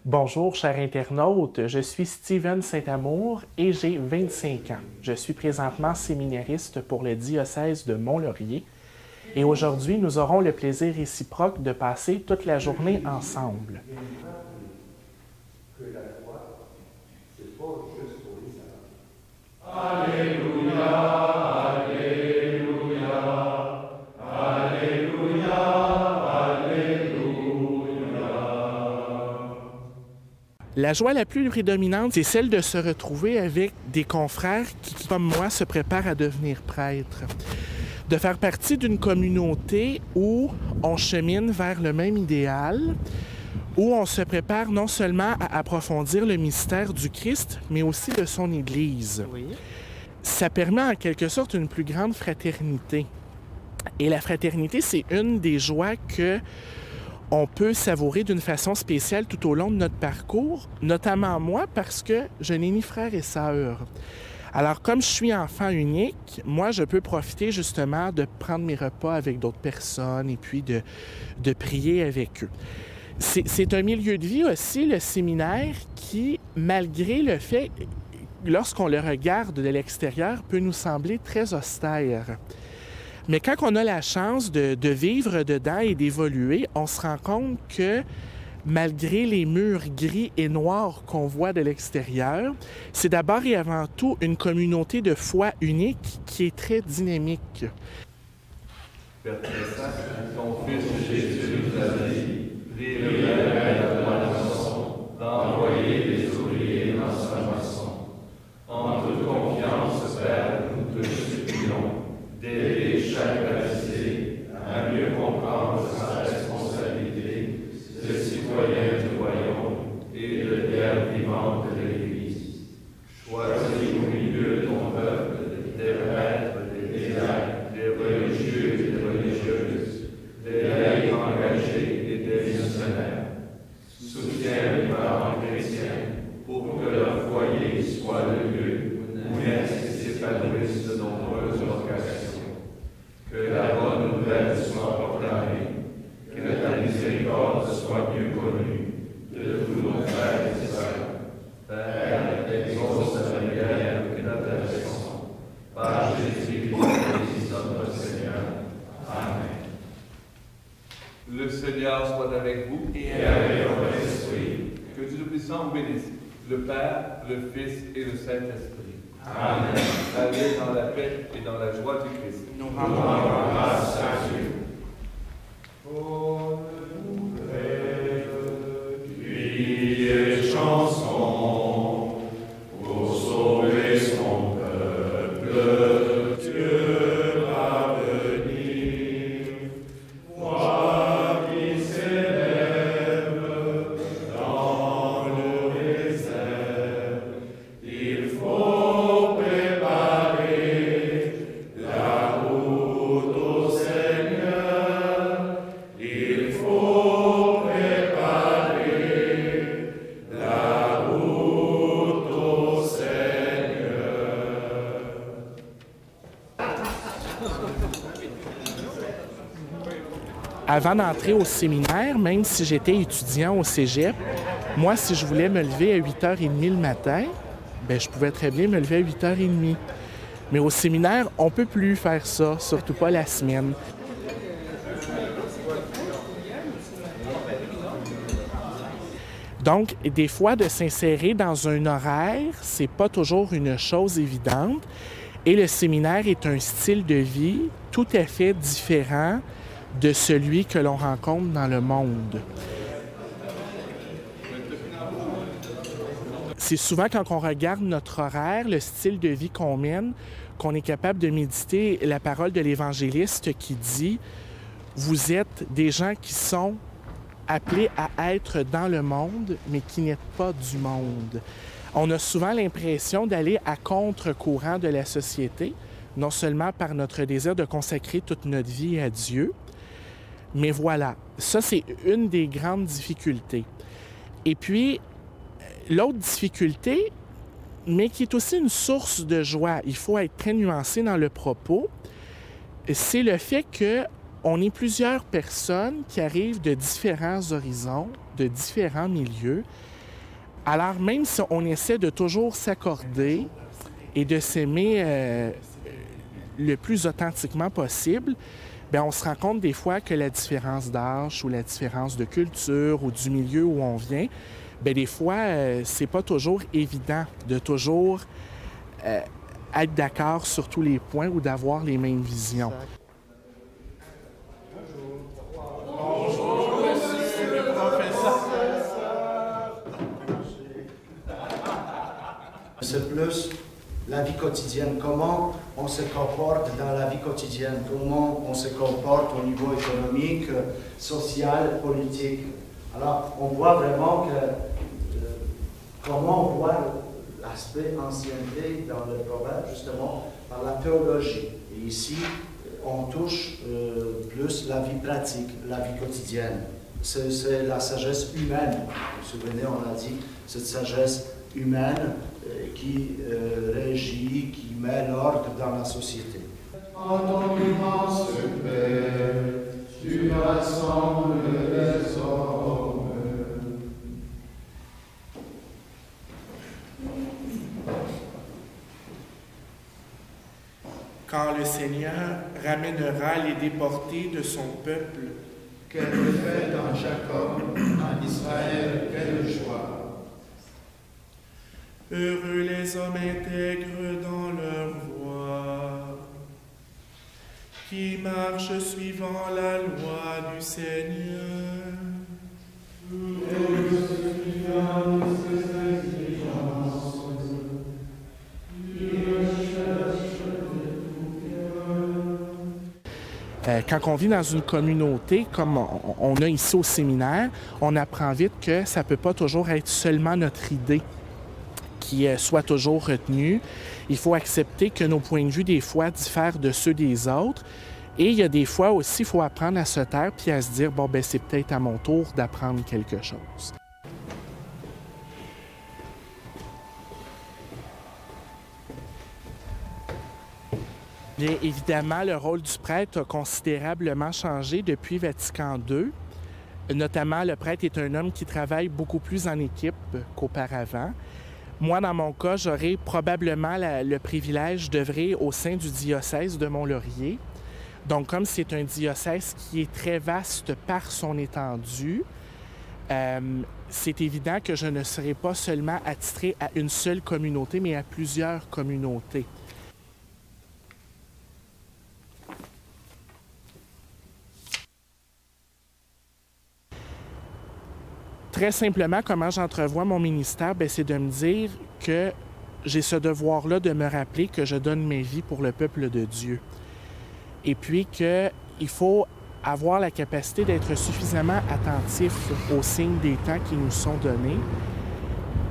Bonjour, chers internautes, je suis Steven Saint-Amour et j'ai 25 ans. Je suis présentement séminariste pour le diocèse de Mont-Laurier et aujourd'hui, nous aurons le plaisir réciproque de passer toute la journée ensemble. Que la foi, c'est pas juste pour les salades. Alléluia, Alléluia, Alléluia, Alléluia. La joie la plus prédominante, c'est celle de se retrouver avec des confrères qui, comme moi, se préparent à devenir prêtres. De faire partie d'une communauté où on chemine vers le même idéal, où on se prépare non seulement à approfondir le mystère du Christ, mais aussi de son Église. Oui. Ça permet en quelque sorte une plus grande fraternité. Et la fraternité, c'est une des joies que on peut savourer d'une façon spéciale tout au long de notre parcours, notamment moi, parce que je n'ai ni frères et sœurs. Alors, comme je suis enfant unique, moi, je peux profiter justement de prendre mes repas avec d'autres personnes et puis de prier avec eux. C'est un milieu de vie aussi, le séminaire, qui, malgré le fait, lorsqu'on le regarde de l'extérieur, peut nous sembler très austère. Mais quand on a la chance de vivre dedans et d'évoluer, on se rend compte que malgré les murs gris et noirs qu'on voit de l'extérieur, c'est d'abord et avant tout une communauté de foi unique qui est très dynamique. Père très saint, ton Fils Jésus nous a dit, prie le Père de la moisson, d'envoyer des ouvriers dans sa moisson. En toute confiance, Père, nous te supplions d'aider chaque baptisé à mieux comprendre sa responsabilité de citoyen du royaume et de terre vivante de l'Église. Choisis au milieu de ton peuple des prêtres, des diacres, des religieux et des religieuses, des laïcs engagés et des missionnaires. Soutiens les parents chrétiens pour que leur foyer soit le lieu où naissent et s'épanouissent de nombreuses vocations. Que la bonne nouvelle soit proclamée, que ta miséricorde soit mieux connue de tous nos frères et sœurs. Père, exauce la prière que nous t'adressons. Par Jésus-Christ, notre Seigneur. Amen. Le Seigneur soit avec vous Et avec votre esprit. Que Dieu Tout-Puissant vous bénisse, le Père, le Fils et le Saint-Esprit. Amen. Allez dans la paix et dans la joie du Christ. Nous Nous rendons rendons grâce à Dieu. Bonne nouvelle, criez chanson pour sauver son peuple. Dieu va venir. Voix qui s'élève dans nos réserves. Il faut préparer la route au Seigneur. Il faut préparer la route au Seigneur. Avant d'entrer au séminaire, même si j'étais étudiant au cégep, moi, si je voulais me lever à 8h30 le matin, je pouvais très bien me lever à 8h30. Mais au séminaire, on ne peut plus faire ça, surtout pas la semaine. Donc, des fois, de s'insérer dans un horaire, c'est pas toujours une chose évidente. Et le séminaire est un style de vie tout à fait différent de celui que l'on rencontre dans le monde. C'est souvent quand on regarde notre horaire, le style de vie qu'on mène, qu'on est capable de méditer la parole de l'évangéliste qui dit « Vous êtes des gens qui sont appelés à être dans le monde, mais qui n'êtes pas du monde. » On a souvent l'impression d'aller à contre-courant de la société, non seulement par notre désir de consacrer toute notre vie à Dieu, mais voilà, ça c'est une des grandes difficultés. Et puis, l'autre difficulté, mais qui est aussi une source de joie, il faut être très nuancé dans le propos, c'est le fait qu'on est plusieurs personnes qui arrivent de différents horizons, de différents milieux, Alors, même si on essaie de toujours s'accorder et de s'aimer le plus authentiquement possible, bien, on se rend compte des fois que la différence d'âge ou la différence de culture ou du milieu où on vient, bien, des fois, c'est pas toujours évident de toujours être d'accord sur tous les points ou d'avoir les mêmes visions. Bonjour, monsieur le professeur. C'est plus la vie quotidienne, comment on se comporte dans la vie quotidienne, comment on se comporte au niveau économique, social, politique. Alors, on voit vraiment que comment on voit l'aspect ancienneté dans le proverbe, justement, par la théologie. Et ici, on touche plus la vie pratique, la vie quotidienne. C'est la sagesse humaine. Vous vous souvenez, on a dit, cette sagesse humaine qui régit, qui met l'ordre dans la société. En ton immense Père, tu rassembles les hommes. Quand le Seigneur ramènera les déportés de son peuple, Quelle fête en Jacob, en Israël, quelle joie. heureux les hommes intègres dans leur voie, qui marchent suivant la loi du Seigneur. Quand on vit dans une communauté, comme on a ici au séminaire, on apprend vite que ça ne peut pas toujours être seulement notre idée qui soit toujours retenue. Il faut accepter que nos points de vue, des fois, diffèrent de ceux des autres. Et il y a des fois aussi, il faut apprendre à se taire puis à se dire, bon, ben c'est peut-être à mon tour d'apprendre quelque chose. Bien, évidemment, le rôle du prêtre a considérablement changé depuis Vatican II. Notamment, le prêtre est un homme qui travaille beaucoup plus en équipe qu'auparavant. Moi, dans mon cas, j'aurai probablement le privilège d'œuvrer au sein du diocèse de Mont-Laurier. Donc, comme c'est un diocèse qui est très vaste par son étendue, c'est évident que je ne serai pas seulement attitré à une seule communauté, mais à plusieurs communautés. Très simplement, comment j'entrevois mon ministère, c'est de me dire que j'ai ce devoir-là de me rappeler que je donne ma vie pour le peuple de Dieu. Et puis qu'il faut avoir la capacité d'être suffisamment attentif aux signes des temps qui nous sont donnés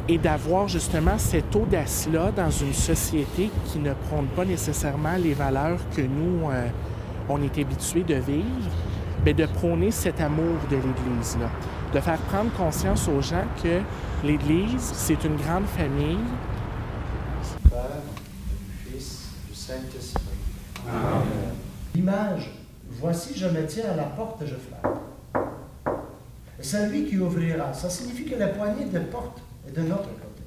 et d'avoir justement cette audace-là dans une société qui ne prône pas nécessairement les valeurs que nous, on est habitués de vivre, mais de prôner cet amour de l'Église-là. De faire prendre conscience aux gens que l'Église, c'est une grande famille. Du Père, du Fils, du Saint-Esprit. Amen. L'image, voici, je me tiens à la porte et je frappe. C'est lui qui ouvrira. Ça signifie que la poignée de porte est de notre côté.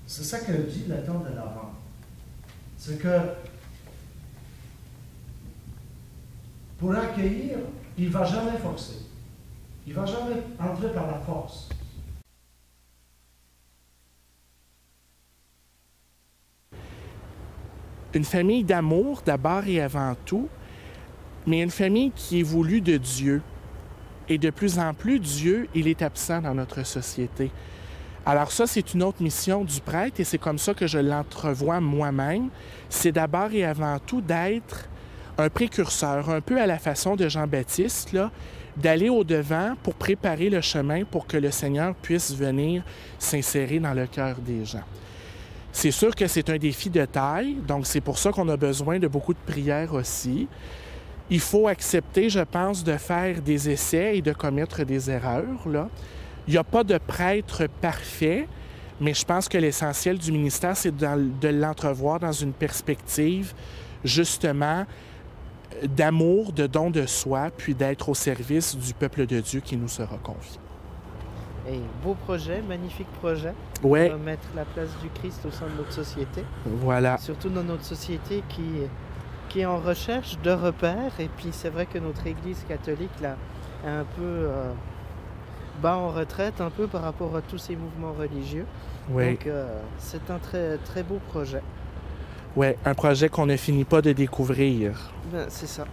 C'est ça que dit le temps de l'Avent. C'est que pour accueillir, il ne va jamais forcer. Il ne va jamais entrer par la force. Une famille d'amour, d'abord et avant tout, mais une famille qui est voulue de Dieu. Et de plus en plus, Dieu, il est absent dans notre société. Alors ça, c'est une autre mission du prêtre et c'est comme ça que je l'entrevois moi-même. C'est d'abord et avant tout d'être un précurseur, un peu à la façon de Jean-Baptiste, là, d'aller au-devant pour préparer le chemin pour que le Seigneur puisse venir s'insérer dans le cœur des gens. C'est sûr que c'est un défi de taille, donc c'est pour ça qu'on a besoin de beaucoup de prières aussi. Il faut accepter, je pense, de faire des essais et de commettre des erreurs, là. Il n'y a pas de prêtre parfait, mais je pense que l'essentiel du ministère, c'est de l'entrevoir dans une perspective, justement, d'amour, de don de soi, puis d'être au service du peuple de Dieu qui nous sera confié. Et beau projet, magnifique projet. Ouais, Mettre la place du Christ au sein de notre société. voilà. Surtout dans notre société qui est en recherche de repères. Et puis c'est vrai que notre Église catholique là, est un peu bas en retraite, un peu par rapport à tous ces mouvements religieux. Oui. Donc c'est un très, très beau projet. Ouais, un projet qu'on ne finit pas de découvrir. Ben, c'est ça.